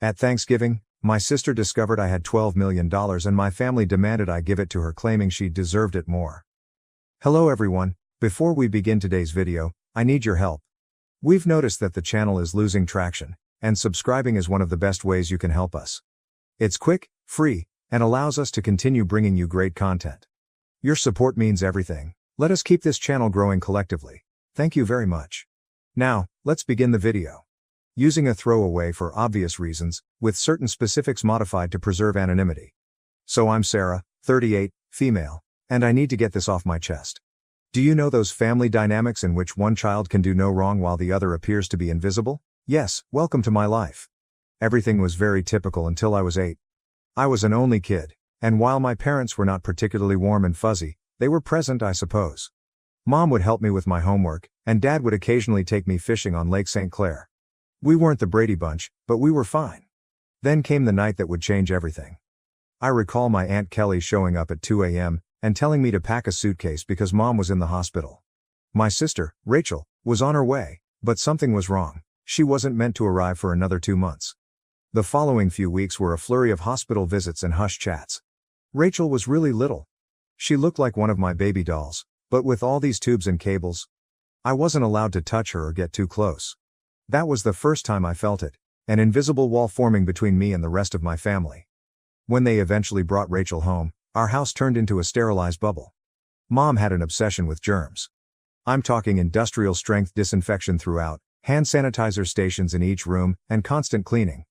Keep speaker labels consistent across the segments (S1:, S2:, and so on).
S1: At Thanksgiving, my sister discovered I had $12 million and my family demanded I give it to her, claiming she deserved it more. Hello everyone, before we begin today's video, I need your help. We've noticed that the channel is losing traction, and subscribing is one of the best ways you can help us. It's quick, free, and allows us to continue bringing you great content. Your support means everything. Let us keep this channel growing collectively. Thank you very much. Now, let's begin the video. Using a throwaway for obvious reasons, with certain specifics modified to preserve anonymity. So I'm Sarah, 38, female, and I need to get this off my chest. Do you know those family dynamics in which one child can do no wrong while the other appears to be invisible? Yes, welcome to my life. Everything was very typical until I was 8. I was an only kid, and while my parents were not particularly warm and fuzzy, they were present, I suppose. Mom would help me with my homework, and Dad would occasionally take me fishing on Lake St. Clair. We weren't the Brady Bunch, but we were fine. Then came the night that would change everything. I recall my Aunt Kelly showing up at 2 a.m. and telling me to pack a suitcase because Mom was in the hospital. My sister, Rachel, was on her way, but something was wrong. She wasn't meant to arrive for another 2 months. The following few weeks were a flurry of hospital visits and hush chats. Rachel was really little. She looked like one of my baby dolls, but with all these tubes and cables, I wasn't allowed to touch her or get too close. That was the first time I felt it, an invisible wall forming between me and the rest of my family. When they eventually brought Rachel home, our house turned into a sterilized bubble. Mom had an obsession with germs. I'm talking industrial strength disinfection throughout, hand sanitizer stations in each room, and constant cleaning.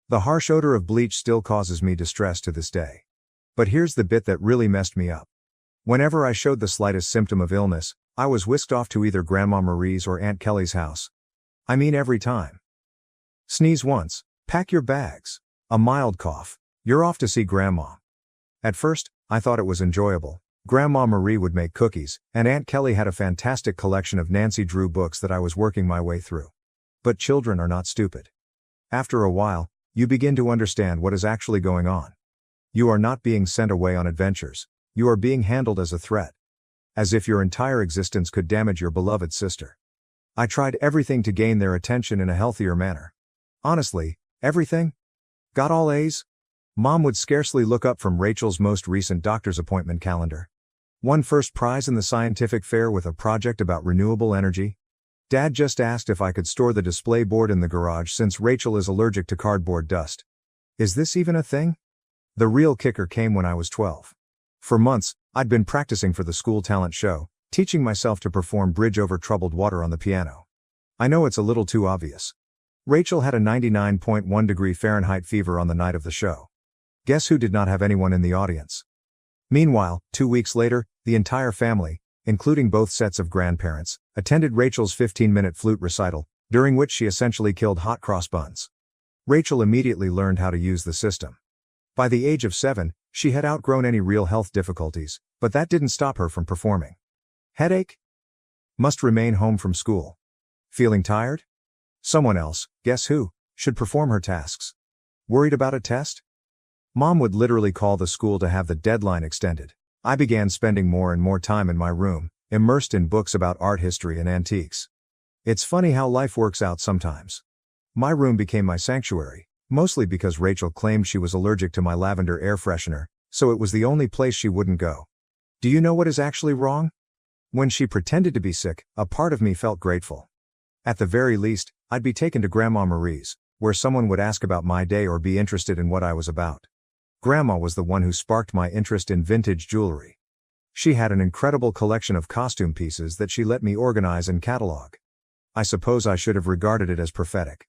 S1: The harsh odor of bleach still causes me distress to this day. But here's the bit that really messed me up. Whenever I showed the slightest symptom of illness, I was whisked off to either Grandma Marie's or Aunt Kelly's house. I mean every time. Sneeze once, pack your bags. A mild cough, you're off to see Grandma. At first, I thought it was enjoyable. Grandma Marie would make cookies, and Aunt Kelly had a fantastic collection of Nancy Drew books that I was working my way through. But children are not stupid. After a while, you begin to understand what is actually going on. You are not being sent away on adventures, you are being handled as a threat. As if your entire existence could damage your beloved sister. I tried everything to gain their attention in a healthier manner. Honestly, everything? Got all A's? Mom would scarcely look up from Rachel's most recent doctor's appointment calendar. Won first prize in the scientific fair with a project about renewable energy. Dad just asked if I could store the display board in the garage since Rachel is allergic to cardboard dust. Is this even a thing? The real kicker came when I was 12. For months, I'd been practicing for the school talent show, teaching myself to perform Bridge Over Troubled Water on the piano. I know it's a little too obvious. Rachel had a 99.1 degree Fahrenheit fever on the night of the show. Guess who did not have anyone in the audience? Meanwhile, 2 weeks later, the entire family, including both sets of grandparents, attended Rachel's 15-minute flute recital, during which she essentially killed hot cross buns. Rachel immediately learned how to use the system. By the age of 7, she had outgrown any real health difficulties, but that didn't stop her from performing. Headache? Must remain home from school. Feeling tired? Someone else, guess who, should perform her tasks. Worried about a test? Mom would literally call the school to have the deadline extended. I began spending more and more time in my room, immersed in books about art history and antiques. It's funny how life works out sometimes. My room became my sanctuary, mostly because Rachel claimed she was allergic to my lavender air freshener, so it was the only place she wouldn't go. Do you know what is actually wrong? When she pretended to be sick, a part of me felt grateful. At the very least, I'd be taken to Grandma Marie's, where someone would ask about my day or be interested in what I was about. Grandma was the one who sparked my interest in vintage jewelry. She had an incredible collection of costume pieces that she let me organize and catalog. I suppose I should have regarded it as prophetic.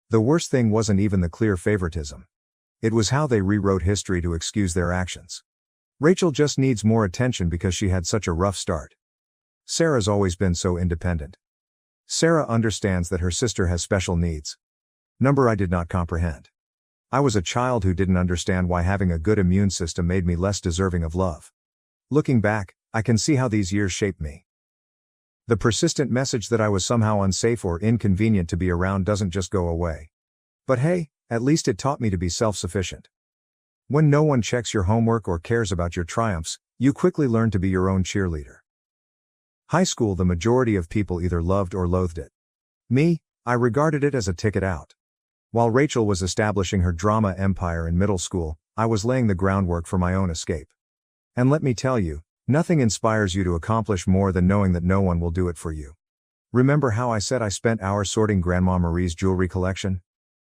S1: The worst thing wasn't even the clear favoritism. It was how they rewrote history to excuse their actions. Rachel just needs more attention because she had such a rough start. Sarah's always been so independent. Sarah understands that her sister has special needs. Number I did not comprehend. I was a child who didn't understand why having a good immune system made me less deserving of love. Looking back, I can see how these years shaped me. The persistent message that I was somehow unsafe or inconvenient to be around doesn't just go away. But hey, at least it taught me to be self-sufficient. When no one checks your homework or cares about your triumphs, you quickly learn to be your own cheerleader. High school, the majority of people either loved or loathed it. Me, I regarded it as a ticket out. While Rachel was establishing her drama empire in middle school, I was laying the groundwork for my own escape. And let me tell you, nothing inspires you to accomplish more than knowing that no one will do it for you. Remember how I said I spent hours sorting Grandma Marie's jewelry collection?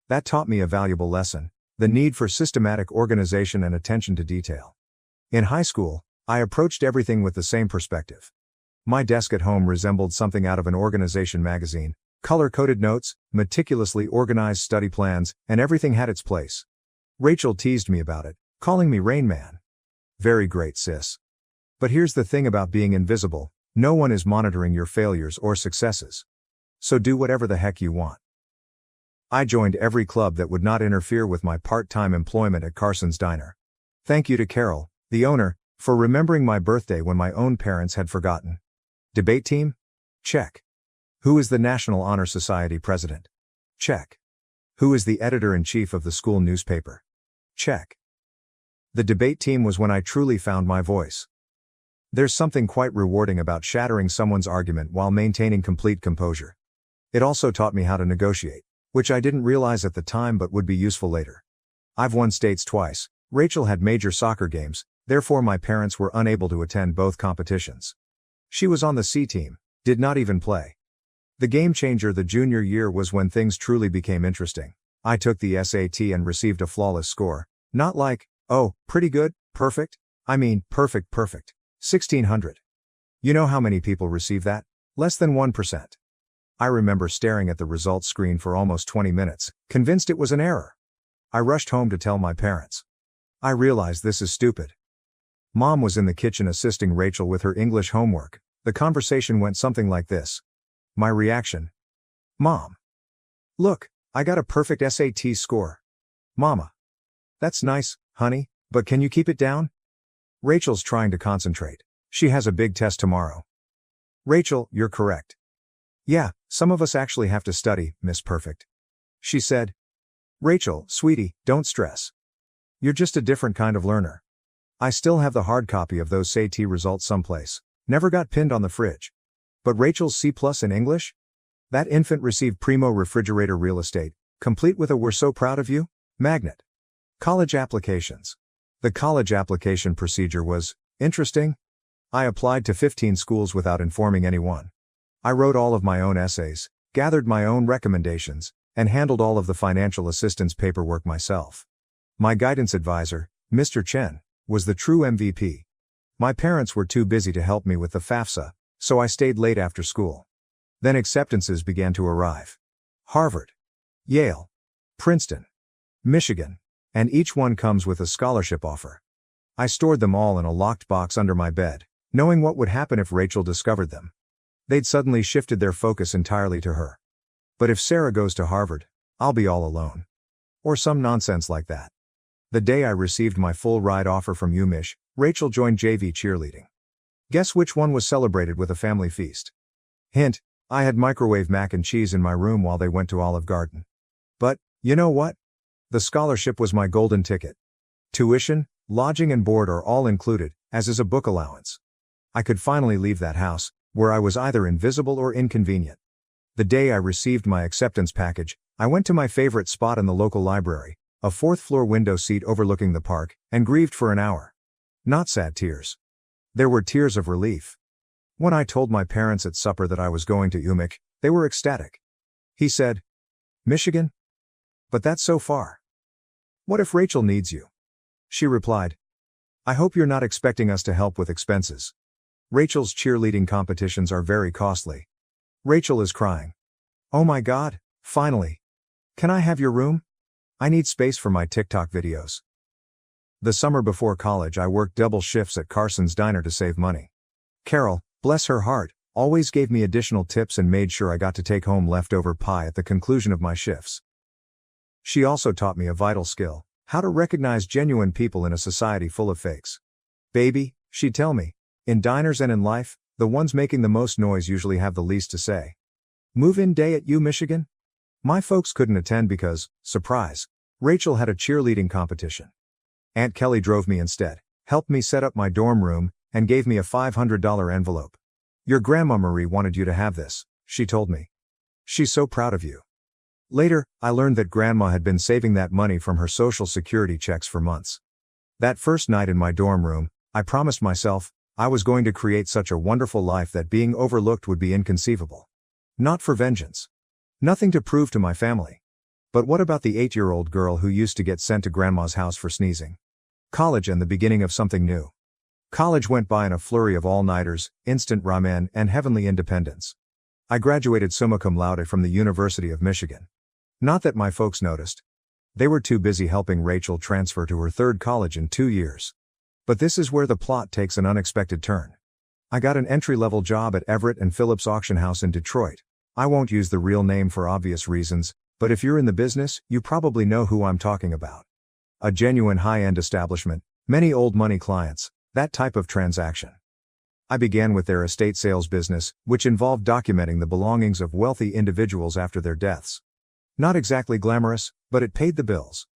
S1: That taught me a valuable lesson: the need for systematic organization and attention to detail. In high school, I approached everything with the same perspective. My desk at home resembled something out of an organization magazine: color-coded notes, meticulously organized study plans, and everything had its place. Rachel teased me about it, calling me Rain Man. Very great, sis. But here's the thing about being invisible: no one is monitoring your failures or successes. So do whatever the heck you want. I joined every club that would not interfere with my part-time employment at Carson's Diner. Thank you to Carol, the owner, for remembering my birthday when my own parents had forgotten. Debate team? Check. Who is the National Honor Society president? Check. Who is the editor-in-chief of the school newspaper? Check. The debate team was when I truly found my voice. There's something quite rewarding about shattering someone's argument while maintaining complete composure. It also taught me how to negotiate, which I didn't realize at the time but would be useful later. I've won states twice. Rachel had major soccer games, therefore my parents were unable to attend both competitions. She was on the C team, did not even play. The game changer the junior year was when things truly became interesting. I took the SAT and received a flawless score. Not like, oh, pretty good, perfect. I mean, perfect. 1600. You know how many people receive that? Less than 1%. I remember staring at the results screen for almost 20 minutes, convinced it was an error. I rushed home to tell my parents. I realized this is stupid. Mom was in the kitchen assisting Rachel with her English homework. The conversation went something like this. My reaction: Mom. Look, I got a perfect SAT score. Mama. That's nice, honey, but can you keep it down? Rachel's trying to concentrate. She has a big test tomorrow. Rachel, you're correct. Yeah, some of us actually have to study, Miss Perfect. She said. Rachel, sweetie, don't stress. You're just a different kind of learner. I still have the hard copy of those SAT results someplace. Never got pinned on the fridge. But Rachel's C+ in English? That infant received Primo refrigerator real estate, complete with a "we're so proud of you" magnet. College applications. The college application procedure was interesting. I applied to 15 schools without informing anyone. I wrote all of my own essays, gathered my own recommendations, and handled all of the financial assistance paperwork myself. My guidance advisor, Mr. Chen, was the true MVP. My parents were too busy to help me with the FAFSA, so I stayed late after school. Then acceptances began to arrive. Harvard, Yale, Princeton, Michigan, and each one comes with a scholarship offer. I stored them all in a locked box under my bed, knowing what would happen if Rachel discovered them. They'd suddenly shifted their focus entirely to her. But if Sarah goes to Harvard, I'll be all alone. Or some nonsense like that. The day I received my full ride offer from UMich, Rachel joined JV cheerleading. Guess which one was celebrated with a family feast? Hint, I had microwave mac and cheese in my room while they went to Olive Garden. But, you know what? The scholarship was my golden ticket. Tuition, lodging and board are all included, as is a book allowance. I could finally leave that house, where I was either invisible or inconvenient. The day I received my acceptance package, I went to my favorite spot in the local library, a fourth-floor window seat overlooking the park, and grieved for an hour. Not sad tears. There were tears of relief. When I told my parents at supper that I was going to UMich, they were ecstatic. He said, Michigan? But that's so far. What if Rachel needs you? She replied, I hope you're not expecting us to help with expenses. Rachel's cheerleading competitions are very costly. Rachel is crying. Oh my God, finally. Can I have your room? I need space for my TikTok videos. The summer before college I worked double shifts at Carson's Diner to save money. Carol, bless her heart, always gave me additional tips and made sure I got to take home leftover pie at the conclusion of my shifts. She also taught me a vital skill: how to recognize genuine people in a society full of fakes. Baby, she'd tell me, in diners and in life, the ones making the most noise usually have the least to say. Move-in day at UMich? My folks couldn't attend because, surprise, Rachel had a cheerleading competition. Aunt Kelly drove me instead, helped me set up my dorm room, and gave me a $500 envelope. Your Grandma Marie wanted you to have this, she told me. She's so proud of you. Later, I learned that Grandma had been saving that money from her Social Security checks for months. That first night in my dorm room, I promised myself, I was going to create such a wonderful life that being overlooked would be inconceivable. Not for vengeance. Nothing to prove to my family. But what about the 8-year-old girl who used to get sent to Grandma's house for sneezing? College and the beginning of something new. College went by in a flurry of all-nighters, instant ramen, and heavenly independence. I graduated summa cum laude from the University of Michigan. Not that my folks noticed. They were too busy helping Rachel transfer to her third college in 2 years. But this is where the plot takes an unexpected turn. I got an entry-level job at Everett and Phillips Auction House in Detroit. I won't use the real name for obvious reasons, but if you're in the business, you probably know who I'm talking about. A genuine high-end establishment, many old money clients, that type of transaction. I began with their estate sales business, which involved documenting the belongings of wealthy individuals after their deaths. Not exactly glamorous, but it paid the bills.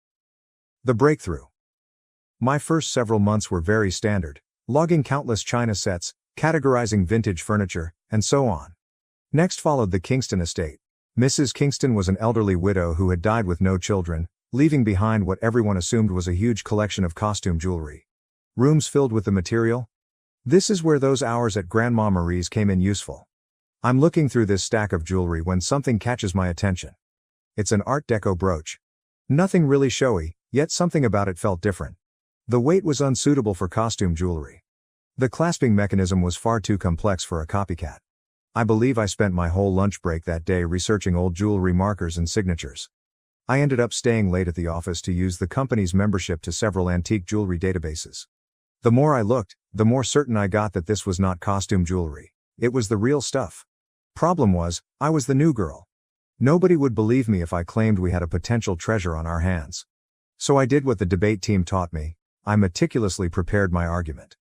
S1: The breakthrough. My first several months were very standard, logging countless china sets, categorizing vintage furniture, and so on. Next followed the Kingston estate. Mrs. Kingston was an elderly widow who had died with no children, leaving behind what everyone assumed was a huge collection of costume jewelry. Rooms filled with the material? This is where those hours at Grandma Marie's came in useful. I'm looking through this stack of jewelry when something catches my attention. It's an Art Deco brooch. Nothing really showy, yet something about it felt different. The weight was unsuitable for costume jewelry. The clasping mechanism was far too complex for a copycat. I believe I spent my whole lunch break that day researching old jewelry markers and signatures. I ended up staying late at the office to use the company's membership to several antique jewelry databases. The more I looked, the more certain I got that this was not costume jewelry. It was the real stuff. Problem was, I was the new girl. Nobody would believe me if I claimed we had a potential treasure on our hands. So I did what the debate team taught me. I meticulously prepared my argument.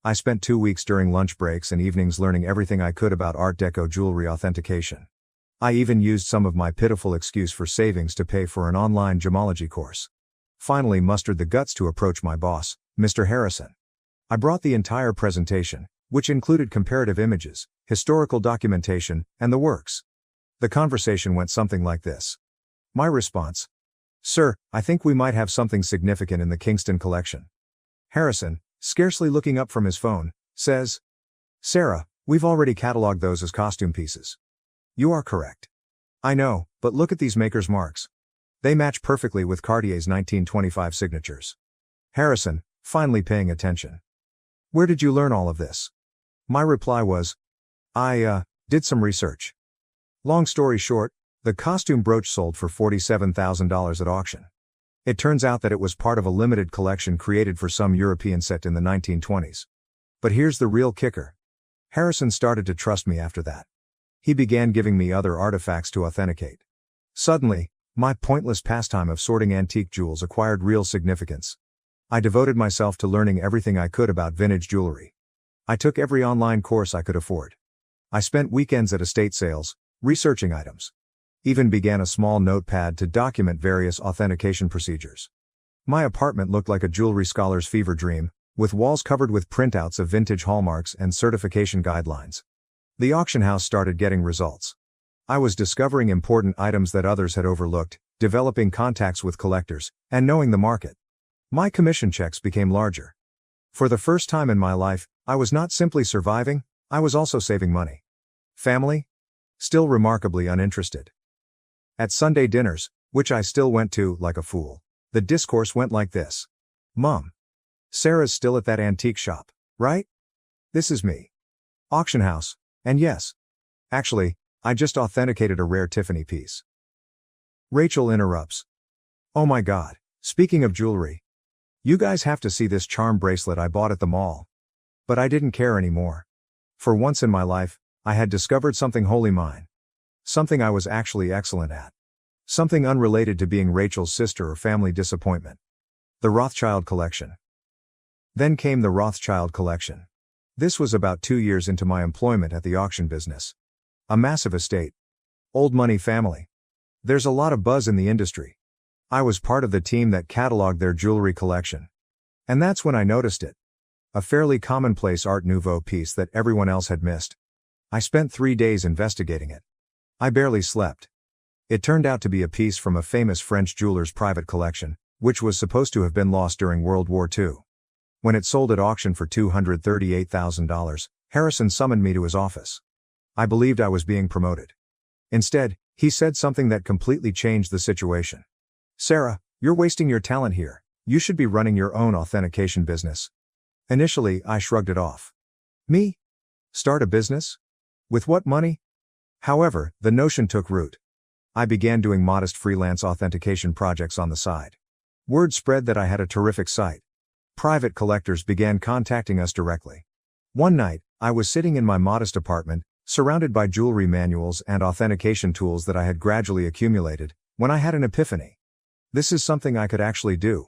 S1: I spent 2 weeks during lunch breaks and evenings learning everything I could about Art Deco jewelry authentication. I even used some of my pitiful excuse for savings to pay for an online gemology course. Finally mustered the guts to approach my boss, Mr. Harrison. I brought the entire presentation, which included comparative images, historical documentation, and the works. The conversation went something like this. My response: "Sir, I think we might have something significant in the Kingston collection." Harrison, scarcely looking up from his phone, says, "Sarah, we've already cataloged those as costume pieces." You are correct. I know, but look at these maker's marks. They match perfectly with Cartier's 1925 signatures. Harrison, finally paying attention. Where did you learn all of this? My reply was, I did some research. Long story short, the costume brooch sold for $47,000 at auction. It turns out that it was part of a limited collection created for some European set in the 1920s. But here's the real kicker. Harrison started to trust me after that. He began giving me other artifacts to authenticate. Suddenly, my pointless pastime of sorting antique jewels acquired real significance. I devoted myself to learning everything I could about vintage jewelry. I took every online course I could afford. I spent weekends at estate sales, researching items. Even began a small notepad to document various authentication procedures. My apartment looked like a jewelry scholar's fever dream, with walls covered with printouts of vintage hallmarks and certification guidelines. The auction house started getting results. I was discovering important items that others had overlooked, developing contacts with collectors, and knowing the market. My commission checks became larger. For the first time in my life, I was not simply surviving, I was also saving money. Family? Still remarkably uninterested. At Sunday dinners, which I still went to like a fool, the discourse went like this. Mom. Sarah's still at that antique shop, right? This is me. Auction house, and yes. Actually, I just authenticated a rare Tiffany piece. Rachel interrupts. Oh my God, speaking of jewelry. You guys have to see this charm bracelet I bought at the mall. But I didn't care anymore. For once in my life, I had discovered something wholly mine. Something I was actually excellent at. Something unrelated to being Rachel's sister or family disappointment. The Rothschild collection. Then came the Rothschild collection. This was about 2 years into my employment at the auction business. A massive estate. Old money family. There's a lot of buzz in the industry. I was part of the team that cataloged their jewelry collection. And that's when I noticed it. A fairly commonplace Art Nouveau piece that everyone else had missed. I spent 3 days investigating it. I barely slept. It turned out to be a piece from a famous French jeweler's private collection, which was supposed to have been lost during World War II. When it sold at auction for $238,000, Harrison summoned me to his office. I believed I was being promoted. Instead, he said something that completely changed the situation. "Sarah, you're wasting your talent here. You should be running your own authentication business." Initially, I shrugged it off. Me? Start a business? With what money? However, the notion took root. I began doing modest freelance authentication projects on the side. Word spread that I had a terrific site. Private collectors began contacting us directly. One night, I was sitting in my modest apartment, surrounded by jewelry manuals and authentication tools that I had gradually accumulated, when I had an epiphany. This is something I could actually do.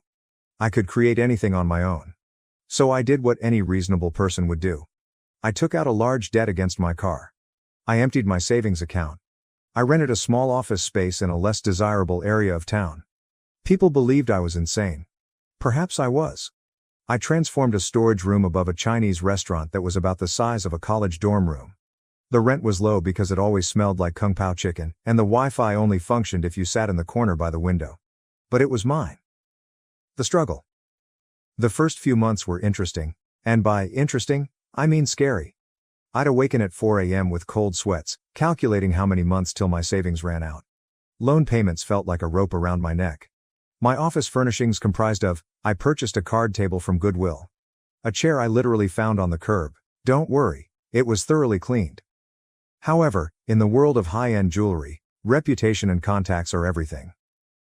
S1: I could create anything on my own. So I did what any reasonable person would do. I took out a large debt against my car. I emptied my savings account. I rented a small office space in a less desirable area of town. People believed I was insane. Perhaps I was. I transformed a storage room above a Chinese restaurant that was about the size of a college dorm room. The rent was low because it always smelled like Kung Pao chicken, and the Wi-Fi only functioned if you sat in the corner by the window. But it was mine. The struggle. The first few months were interesting, and by interesting, I mean scary. I'd awaken at 4 a.m. with cold sweats, calculating how many months till my savings ran out. Loan payments felt like a rope around my neck. My office furnishings comprised of, I purchased a card table from Goodwill. A chair I literally found on the curb. Don't worry, it was thoroughly cleaned. However, in the world of high-end jewelry, reputation and contacts are everything.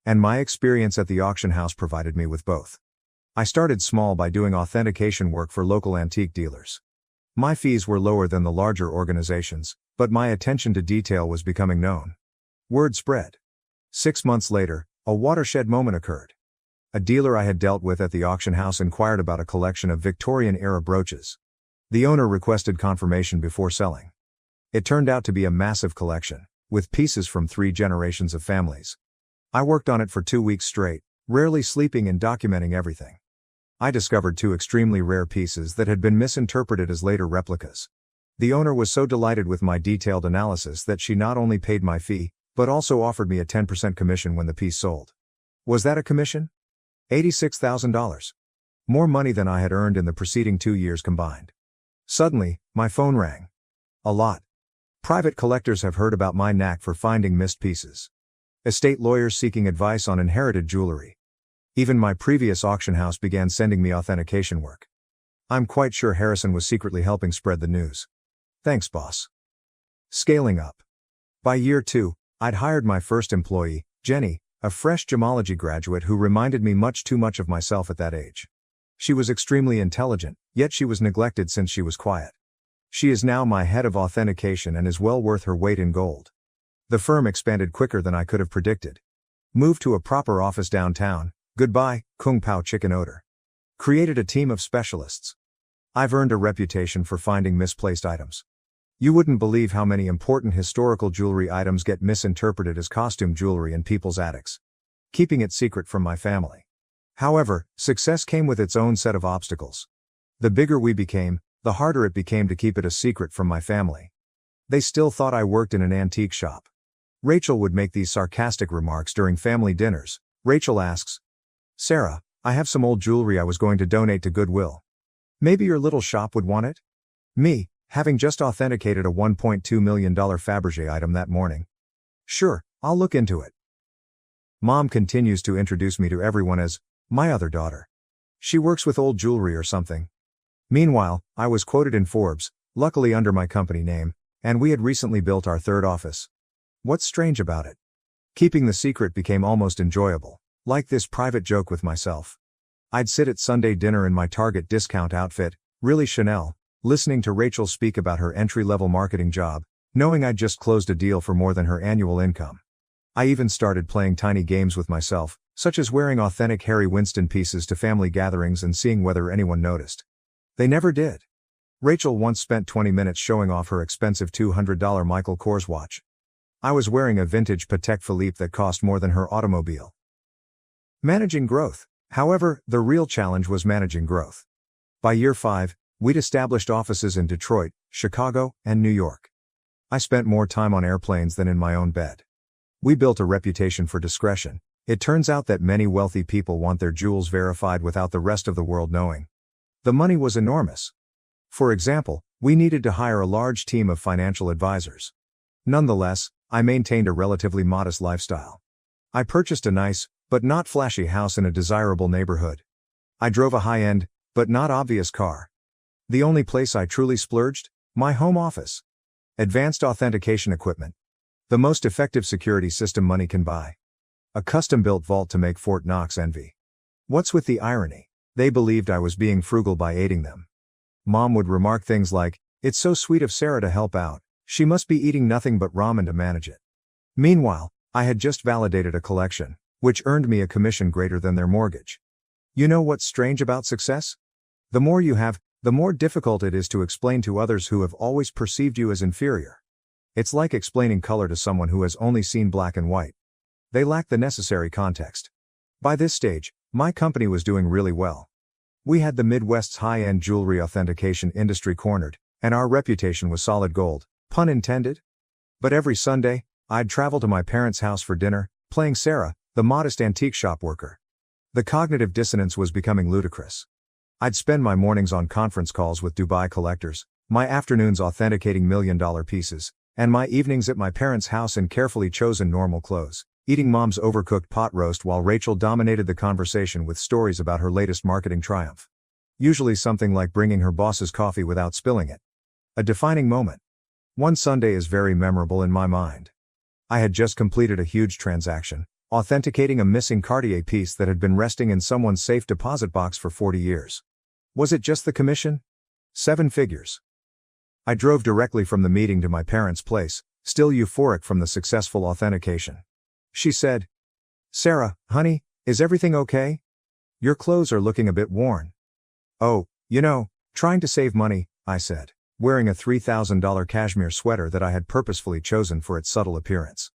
S1: And my experience at the auction house provided me with both. I started small by doing authentication work for local antique dealers. My fees were lower than the larger organizations, but my attention to detail was becoming known. Word spread. 6 months later, a watershed moment occurred. A dealer I had dealt with at the auction house inquired about a collection of Victorian-era brooches. The owner requested confirmation before selling. It turned out to be a massive collection, with pieces from 3 generations of families. I worked on it for 2 weeks straight, rarely sleeping and documenting everything. I discovered 2 extremely rare pieces that had been misinterpreted as later replicas. The owner was so delighted with my detailed analysis that she not only paid my fee, but also offered me a 10% commission when the piece sold. Was that a commission? $86,000. More money than I had earned in the preceding 2 years combined. Suddenly, my phone rang. A lot. Private collectors have heard about my knack for finding missed pieces. Estate lawyers seeking advice on inherited jewelry. Even my previous auction house began sending me authentication work. I'm quite sure Harrison was secretly helping spread the news. Thanks, boss. Scaling up. By year 2, I'd hired my first employee, Jenny, a fresh gemology graduate who reminded me much too much of myself at that age. She was extremely intelligent, yet she was neglected since she was quiet. She is now my head of authentication and is well worth her weight in gold. The firm expanded quicker than I could have predicted. Moved to a proper office downtown, goodbye, Kung Pao chicken odor. Created a team of specialists. I've earned a reputation for finding misplaced items. You wouldn't believe how many important historical jewelry items get misinterpreted as costume jewelry in people's attics. Keeping it secret from my family. However, success came with its own set of obstacles. The bigger we became, the harder it became to keep it a secret from my family. They still thought I worked in an antique shop. Rachel would make these sarcastic remarks during family dinners. Rachel asks, "Sarah, I have some old jewelry I was going to donate to Goodwill. Maybe your little shop would want it?" Me, having just authenticated a $1.2 million Fabergé item that morning. "Sure, I'll look into it." Mom continues to introduce me to everyone as my other daughter. She works with old jewelry or something. Meanwhile, I was quoted in Forbes, luckily under my company name, and we had recently built our 3rd office. What's strange about it? Keeping the secret became almost enjoyable, like this private joke with myself. I'd sit at Sunday dinner in my Target discount outfit, really Chanel, listening to Rachel speak about her entry-level marketing job, knowing I'd just closed a deal for more than her annual income. I even started playing tiny games with myself, such as wearing authentic Harry Winston pieces to family gatherings and seeing whether anyone noticed. They never did. Rachel once spent 20 minutes showing off her expensive $200 Michael Kors watch. I was wearing a vintage Patek Philippe that cost more than her automobile. Managing growth. However, the real challenge was managing growth. By year 5, we'd established offices in Detroit, Chicago, and New York. I spent more time on airplanes than in my own bed. We built a reputation for discretion. It turns out that many wealthy people want their jewels verified without the rest of the world knowing. The money was enormous. For example, we needed to hire a large team of financial advisors. Nonetheless, I maintained a relatively modest lifestyle. I purchased a nice, but not flashy house in a desirable neighborhood. I drove a high-end, but not obvious car. The only place I truly splurged? My home office. Advanced authentication equipment. The most effective security system money can buy. A custom-built vault to make Fort Knox envy. What's with the irony? They believed I was being frugal by aiding them. Mom would remark things like, "It's so sweet of Sarah to help out, she must be eating nothing but ramen to manage it." Meanwhile, I had just validated a collection, which earned me a commission greater than their mortgage. You know what's strange about success? The more you have, the more difficult it is to explain to others who have always perceived you as inferior. It's like explaining color to someone who has only seen black and white. They lack the necessary context. By this stage, my company was doing really well. We had the Midwest's high-end jewelry authentication industry cornered, and our reputation was solid gold, pun intended. But every Sunday, I'd travel to my parents' house for dinner, playing Sarah, the modest antique shop worker. The cognitive dissonance was becoming ludicrous. I'd spend my mornings on conference calls with Dubai collectors, my afternoons authenticating million-dollar pieces, and my evenings at my parents' house in carefully chosen normal clothes, eating Mom's overcooked pot roast while Rachel dominated the conversation with stories about her latest marketing triumph. Usually something like bringing her boss's coffee without spilling it. A defining moment. One Sunday is very memorable in my mind. I had just completed a huge transaction, authenticating a missing Cartier piece that had been resting in someone's safe deposit box for 40 years. Was it just the commission? 7 figures. I drove directly from the meeting to my parents' place, still euphoric from the successful authentication. She said, "Sarah, honey, is everything okay? Your clothes are looking a bit worn." "Oh, trying to save money," I said, wearing a $3,000 cashmere sweater that I had purposefully chosen for its subtle appearance.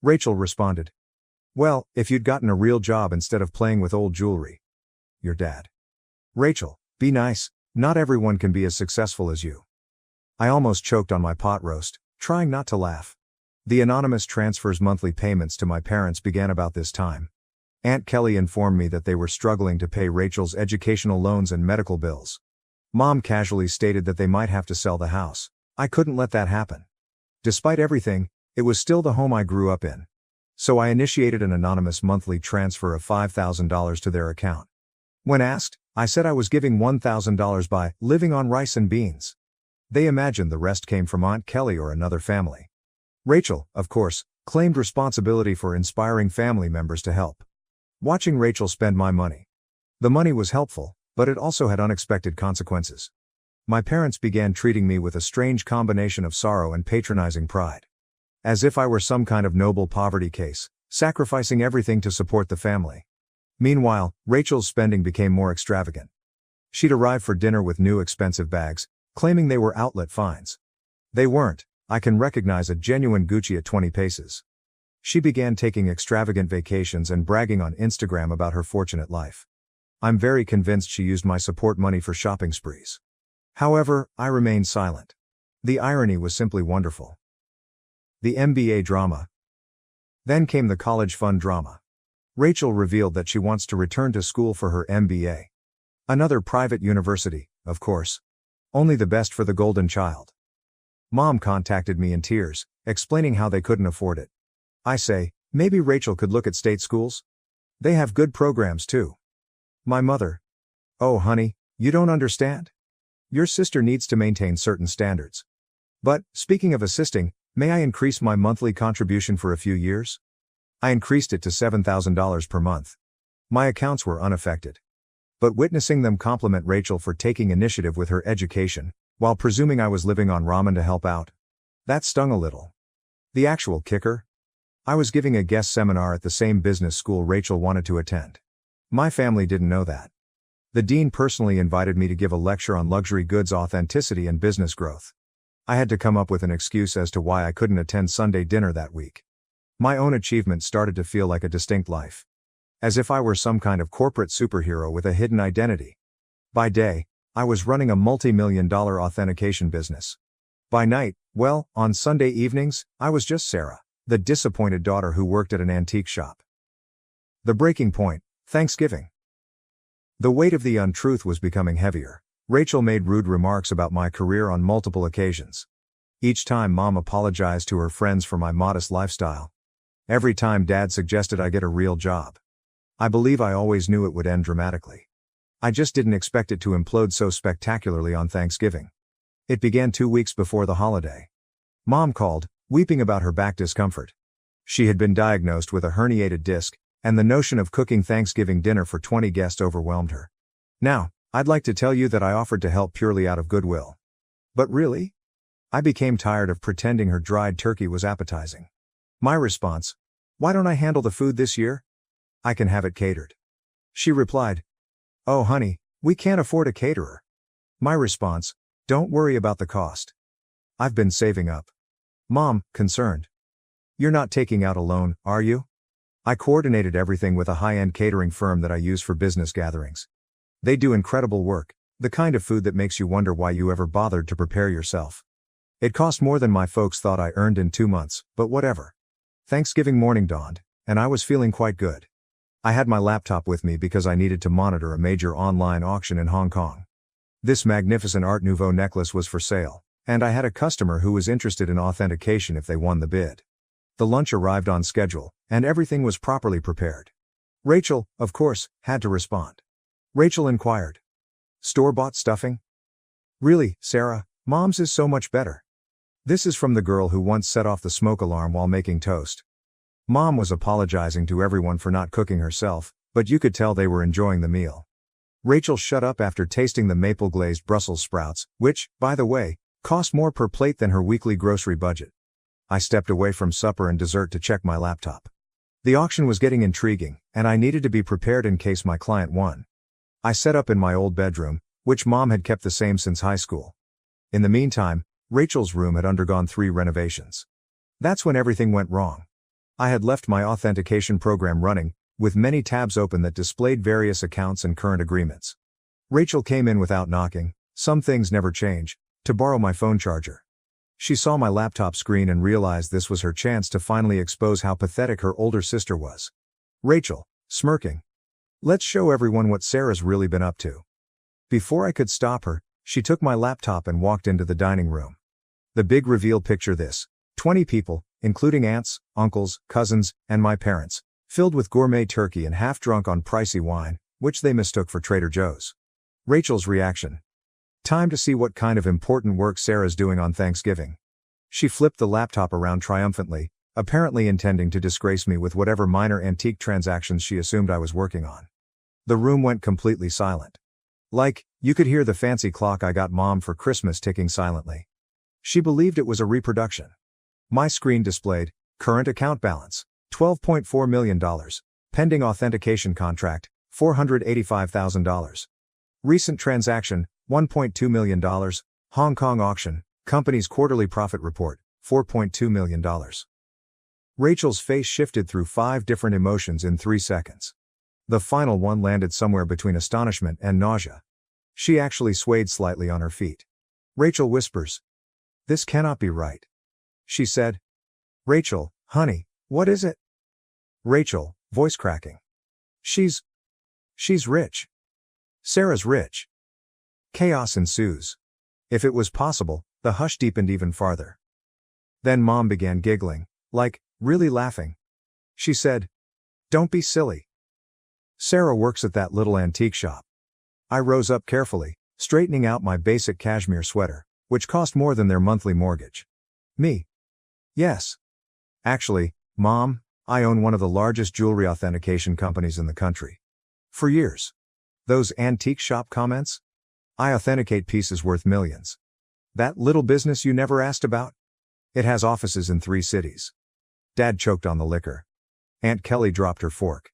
S1: Rachel responded, "Well, if you'd gotten a real job instead of playing with old jewelry." Your dad. Rachel, be nice, not everyone can be as successful as you. I almost choked on my pot roast, trying not to laugh. The anonymous transfers monthly payments to my parents began about this time. Aunt Kelly informed me that they were struggling to pay Rachel's educational loans and medical bills. Mom casually stated that they might have to sell the house. I couldn't let that happen. Despite everything, it was still the home I grew up in. So I initiated an anonymous monthly transfer of $5,000 to their account. When asked, I said I was giving $1,000 by living on rice and beans. They imagined the rest came from Aunt Kelly or another family. Rachel, of course, claimed responsibility for inspiring family members to help. Watching Rachel spend my money. The money was helpful, but it also had unexpected consequences. My parents began treating me with a strange combination of sorrow and patronizing pride. As if I were some kind of noble poverty case, sacrificing everything to support the family. Meanwhile, Rachel's spending became more extravagant. She'd arrive for dinner with new expensive bags, claiming they were outlet finds. They weren't. I can recognize a genuine Gucci at 20 paces. She began taking extravagant vacations and bragging on Instagram about her fortunate life. I'm very convinced she used my support money for shopping sprees. However, I remained silent. The irony was simply wonderful. The MBA drama. Then came the college fund drama. Rachel revealed that she wants to return to school for her MBA. Another private university, of course. Only the best for the golden child. Mom contacted me in tears, explaining how they couldn't afford it. I say, maybe Rachel could look at state schools? They have good programs too. My mother. Oh honey, you don't understand? Your sister needs to maintain certain standards. But, speaking of assisting, may I increase my monthly contribution for a few years? I increased it to $7,000 per month. My accounts were unaffected. But witnessing them compliment Rachel for taking initiative with her education, while presuming I was living on ramen to help out, that stung a little. The actual kicker? I was giving a guest seminar at the same business school Rachel wanted to attend. My family didn't know that. The dean personally invited me to give a lecture on luxury goods authenticity and business growth. I had to come up with an excuse as to why I couldn't attend Sunday dinner that week. My own achievement started to feel like a distinct life. As if I were some kind of corporate superhero with a hidden identity. By day, I was running a multi-million-dollar authentication business. By night, well, on Sunday evenings, I was just Sarah, The disappointed daughter who worked at an antique shop. The breaking point, Thanksgiving. The weight of the untruth was becoming heavier. Rachel made rude remarks about my career on multiple occasions. Each time Mom apologized to her friends for my modest lifestyle. Every time Dad suggested I get a real job. I believe I always knew it would end dramatically. I just didn't expect it to implode so spectacularly on Thanksgiving. It began 2 weeks before the holiday. Mom called, weeping about her back discomfort. She had been diagnosed with a herniated disc, and the notion of cooking Thanksgiving dinner for 20 guests overwhelmed her. Now, I'd like to tell you that I offered to help purely out of goodwill. But really? I became tired of pretending her dried turkey was appetizing. My response: why don't I handle the food this year? I can have it catered. She replied, oh honey, we can't afford a caterer. My response: don't worry about the cost. I've been saving up. Mom, concerned. You're not taking out a loan, are you? I coordinated everything with a high-end catering firm that I use for business gatherings. They do incredible work, the kind of food that makes you wonder why you ever bothered to prepare yourself. It cost more than my folks thought I earned in 2 months, but whatever. Thanksgiving morning dawned, and I was feeling quite good. I had my laptop with me because I needed to monitor a major online auction in Hong Kong. This magnificent Art Nouveau necklace was for sale, and I had a customer who was interested in authentication if they won the bid. The lunch arrived on schedule, and everything was properly prepared. Rachel, of course, had to respond. Rachel inquired. Store-bought stuffing? Really, Sarah, Mom's is so much better. This is from the girl who once set off the smoke alarm while making toast. Mom was apologizing to everyone for not cooking herself, but you could tell they were enjoying the meal. Rachel shut up after tasting the maple-glazed Brussels sprouts, which, by the way, cost more per plate than her weekly grocery budget. I stepped away from supper and dessert to check my laptop. The auction was getting intriguing, and I needed to be prepared in case my client won. I set up in my old bedroom, which Mom had kept the same since high school. In the meantime, Rachel's room had undergone 3 renovations. That's when everything went wrong. I had left my authentication program running, with many tabs open that displayed various accounts and current agreements. Rachel came in without knocking, some things never change, to borrow my phone charger. She saw my laptop screen and realized this was her chance to finally expose how pathetic her older sister was. Rachel, smirking. Let's show everyone what Sarah's really been up to. Before I could stop her, she took my laptop and walked into the dining room. The big reveal: picture this: 20 people, including aunts, uncles, cousins, and my parents, filled with gourmet turkey and half drunk on pricey wine, which they mistook for Trader Joe's. Rachel's reaction. Time to see what kind of important work Sarah's doing on Thanksgiving. She flipped the laptop around triumphantly, apparently intending to disgrace me with whatever minor antique transactions she assumed I was working on. The room went completely silent. You could hear the fancy clock I got Mom for Christmas ticking silently. She believed it was a reproduction. My screen displayed, current account balance, $12.4 million, pending authentication contract, $485,000. Recent transaction, $1.2 million, Hong Kong auction, company's quarterly profit report, $4.2 million. Rachel's face shifted through 5 different emotions in 3 seconds. The final one landed somewhere between astonishment and nausea. She actually swayed slightly on her feet. Rachel whispers. This cannot be right. She said. Rachel, honey, what is it? Rachel, voice cracking. She's rich. Sarah's rich. Chaos ensues. If it was possible, the hush deepened even farther. Then Mom began giggling, really laughing. She said, don't be silly. Sarah works at that little antique shop. I rose up carefully, straightening out my basic cashmere sweater, which cost more than their monthly mortgage. Me? Yes. Actually, Mom, I own one of the largest jewelry authentication companies in the country. For years. Those antique shop comments? I authenticate pieces worth millions. That little business you never asked about? It has offices in 3 cities. Dad choked on the liquor. Aunt Kelly dropped her fork.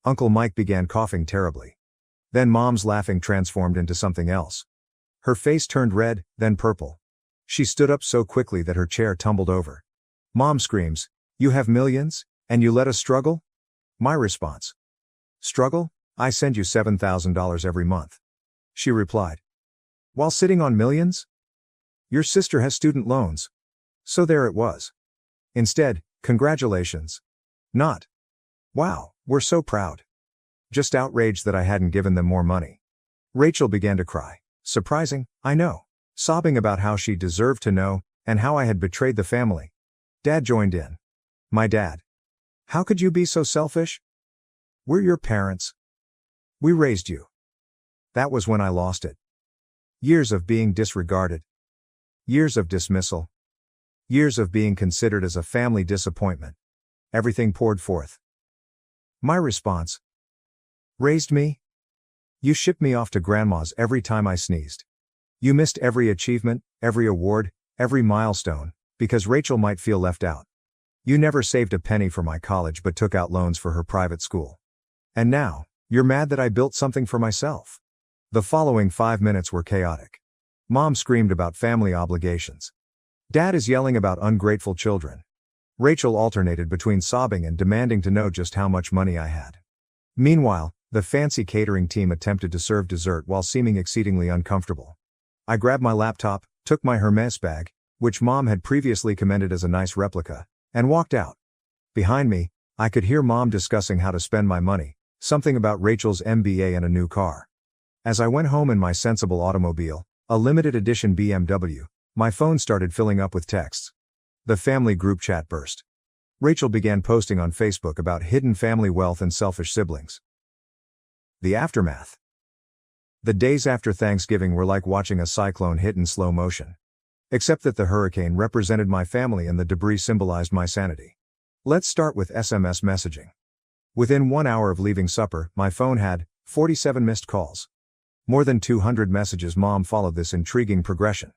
S1: Uncle Mike began coughing terribly. Then Mom's laughing transformed into something else. Her face turned red, then purple. She stood up so quickly that her chair tumbled over. Mom screams, you have millions, and you let us struggle? My response. Struggle? I send you $7,000 every month. She replied. While sitting on millions? Your sister has student loans. So there it was. Instead, Congratulations. Not. Wow, we're so proud. Just outraged that I hadn't given them more money. Rachel began to cry. Surprising, I know. Sobbing about how she deserved to know, and how I had betrayed the family. Dad joined in. My dad. How could you be so selfish? We're your parents. We raised you. That was when I lost it. Years of being disregarded. Years of dismissal. Years of being considered as a family disappointment. Everything poured forth. My response. Raised me? You shipped me off to grandma's every time I sneezed. You missed every achievement, every award, every milestone, because Rachel might feel left out. You never saved a penny for my college but took out loans for her private school. And now, you're mad that I built something for myself. The following 5 minutes were chaotic. Mom screamed about family obligations. Dad is yelling about ungrateful children. Rachel alternated between sobbing and demanding to know just how much money I had. Meanwhile, the fancy catering team attempted to serve dessert while seeming exceedingly uncomfortable. I grabbed my laptop, took my Hermes bag, which Mom had previously commended as a nice replica, and walked out. Behind me, I could hear Mom discussing how to spend my money, something about Rachel's MBA and a new car. As I went home in my sensible automobile, a limited edition BMW, my phone started filling up with texts. The family group chat burst. Rachel began posting on Facebook about hidden family wealth and selfish siblings. The aftermath. The days after Thanksgiving were like watching a cyclone hit in slow motion. Except that the hurricane represented my family and the debris symbolized my sanity. Let's start with SMS messaging. Within 1 hour of leaving supper, my phone had 47 missed calls. More than 200 messages. Mom followed this intriguing progression.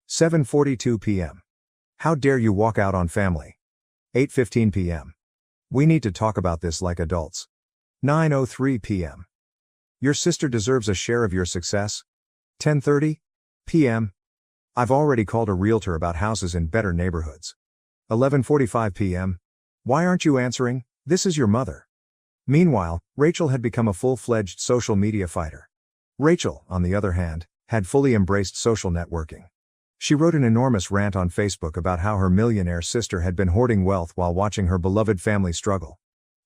S1: 7:42 p.m. How dare you walk out on family? 8:15 p.m. We need to talk about this like adults. 9:03 p.m. Your sister deserves a share of your success. 10:30 p.m. I've already called a realtor about houses in better neighborhoods. 11:45 p.m. Why aren't you answering? This is your mother. Meanwhile, Rachel had become a full-fledged social media fighter. Rachel, on the other hand, had fully embraced social networking. She wrote an enormous rant on Facebook about how her millionaire sister had been hoarding wealth while watching her beloved family struggle.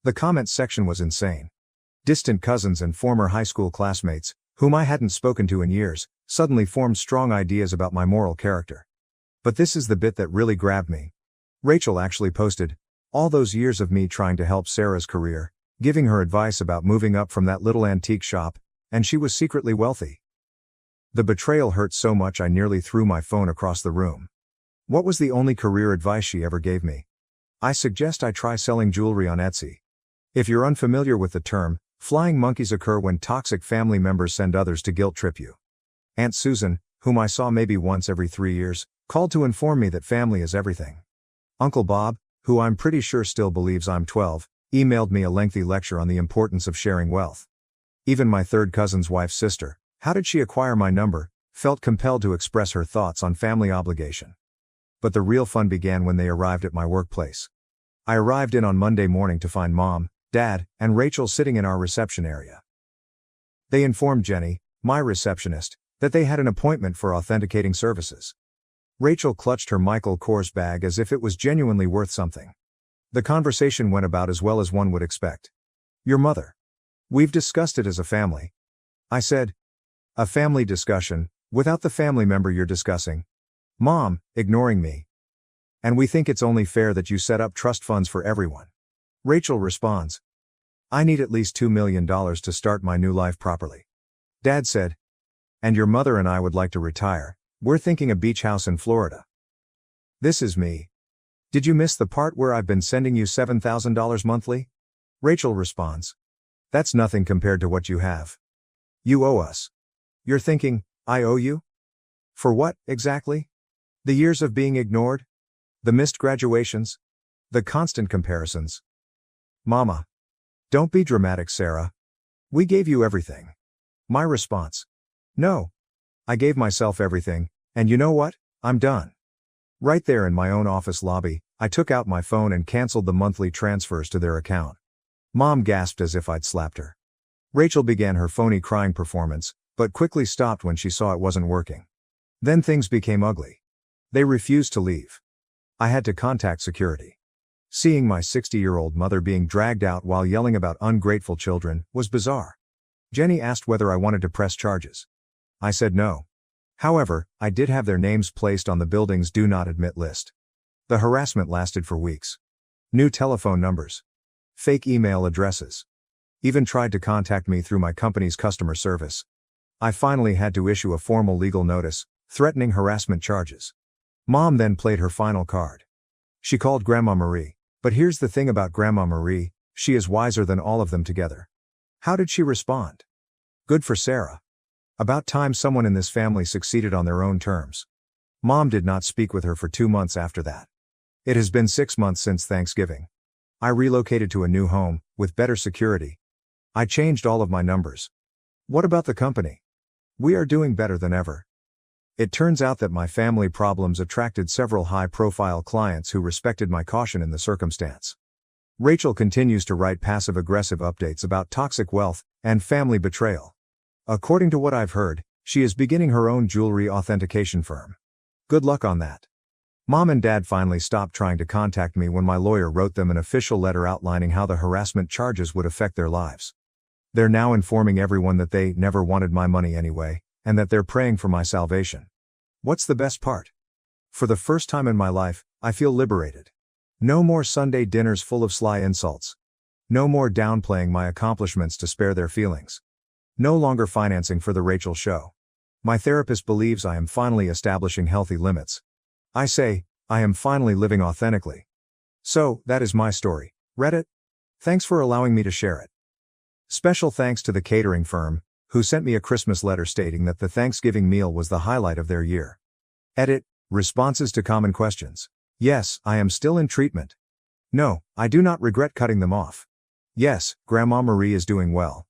S1: The comments section was insane. Distant cousins and former high school classmates, whom I hadn't spoken to in years, suddenly formed strong ideas about my moral character. But this is the bit that really grabbed me. Rachel actually posted, all those years of me trying to help Sarah's career, giving her advice about moving up from that little antique shop, and she was secretly wealthy. The betrayal hurt so much I nearly threw my phone across the room. What was the only career advice she ever gave me? I suggest I try selling jewelry on Etsy. If you're unfamiliar with the term, flying monkeys occur when toxic family members send others to guilt trip you. Aunt Susan, whom I saw maybe once every 3 years, called to inform me that family is everything. Uncle Bob, who I'm pretty sure still believes I'm 12, emailed me a lengthy lecture on the importance of sharing wealth. Even my third cousin's wife's sister, how did she acquire my number, felt compelled to express her thoughts on family obligation. But the real fun began when they arrived at my workplace. I arrived in on Monday morning to find Mom, Dad, and Rachel sitting in our reception area. They informed Jenny, my receptionist, that they had an appointment for authenticating services. Rachel clutched her Michael Kors bag as if it was genuinely worth something. The conversation went about as well as one would expect. Your mother. We've discussed it as a family. I said. A family discussion, without the family member you're discussing. Mom, ignoring me. And we think it's only fair that you set up trust funds for everyone. Rachel responds. I need at least $2 million to start my new life properly. Dad said. And your mother and I would like to retire. We're thinking a beach house in Florida. This is me. Did you miss the part where I've been sending you $7,000 monthly? Rachel responds. That's nothing compared to what you have. You owe us. You're thinking, I owe you? For what, exactly? The years of being ignored? The missed graduations? The constant comparisons? Mama. Don't be dramatic, Sarah. We gave you everything. My response. No. I gave myself everything, and you know what? I'm done. Right there in my own office lobby, I took out my phone and canceled the monthly transfers to their account. Mom gasped as if I'd slapped her. Rachel began her phony crying performance, but quickly stopped when she saw it wasn't working. Then things became ugly. They refused to leave. I had to contact security. Seeing my 60-year-old mother being dragged out while yelling about ungrateful children was bizarre. Jenny asked whether I wanted to press charges. I said no. However, I did have their names placed on the building's do not admit list. The harassment lasted for weeks. New telephone numbers. Fake email addresses. Even tried to contact me through my company's customer service. I finally had to issue a formal legal notice, threatening harassment charges. Mom then played her final card. She called Grandma Marie. But here's the thing about Grandma Marie, she is wiser than all of them together. How did she respond? Good for Sarah. About time someone in this family succeeded on their own terms. Mom did not speak with her for 2 months after that. It has been 6 months since Thanksgiving. I relocated to a new home, with better security. I changed all of my numbers. What about the company? We are doing better than ever. It turns out that my family problems attracted several high-profile clients who respected my caution in the circumstance. Rachel continues to write passive-aggressive updates about toxic wealth and family betrayal. According to what I've heard, she is beginning her own jewelry authentication firm. Good luck on that. Mom and Dad finally stopped trying to contact me when my lawyer wrote them an official letter outlining how the harassment charges would affect their lives. They're now informing everyone that they never wanted my money anyway, and that they're praying for my salvation. What's the best part? For the first time in my life, I feel liberated. No more Sunday dinners full of sly insults. No more downplaying my accomplishments to spare their feelings. No longer financing for the Rachel show. My therapist believes I am finally establishing healthy limits. I say, I am finally living authentically. So, that is my story. Reddit? Thanks for allowing me to share it. Special thanks to the catering firm, who sent me a Christmas letter stating that the Thanksgiving meal was the highlight of their year. Edit, responses to common questions. Yes, I am still in treatment. No, I do not regret cutting them off. Yes, Grandma Marie is doing well.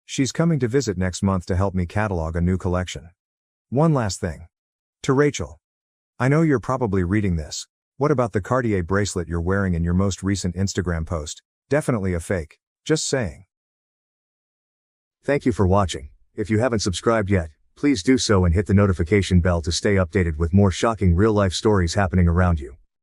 S1: She's coming to visit next month to help me catalog a new collection. One last thing. To Rachel. I know you're probably reading this. What about the Cartier bracelet you're wearing in your most recent Instagram post? Definitely a fake. Just saying. Thank you for watching. If you haven't subscribed yet, please do so and hit the notification bell to stay updated with more shocking real-life stories happening around you.